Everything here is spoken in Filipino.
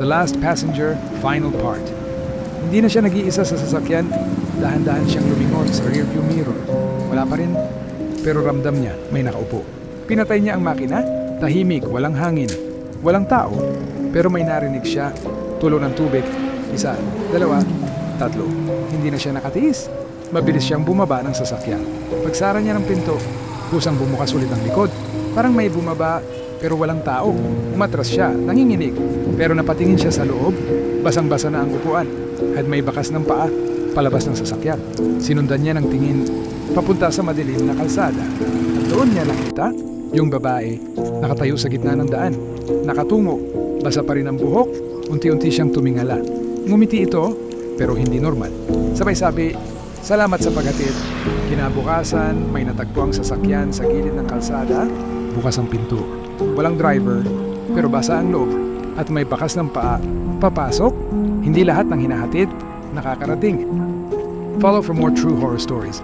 The Last Passenger, Final Part. Hindi na siya nag-iisa sa sasakyan. Dahan-dahan siyang lumingon sa rearview mirror. Wala pa rin, pero ramdam niya may nakaupo. Pinatay niya ang makina. Tahimik, walang hangin, walang tao. Pero may narinig siya. Tulo ng tubig. Isa, dalawa, tatlo. Hindi na siya nakatiis. Mabilis siyang bumaba ng sasakyan. Pagsara niya ng pinto, kusang bumukas ulit ang likod. Parang may bumaba, pero walang tao. Umatras siya, nanginginig. Pero napatingin siya sa loob. Basang-basa na ang upuan. At may bakas ng paa, palabas ng sasakyan. Sinundan niya ng tingin, papunta sa madilim na kalsada. At doon niya nakita yung babae, nakatayo sa gitna ng daan. Nakatungo, basa pa rin ang buhok, unti-unti siyang tumingala. Ngumiti ito, pero hindi normal. Sabay sabi, "Salamat sa paghatid." Kinabukasan, may natagpo ang sasakyan sa gilid ng kalsada. Bukas ang pinto. Walang driver, pero basa ang loob. At may bakas ng paa. Papasok, hindi lahat ng hinahatid nakakarating. Follow for more true horror stories.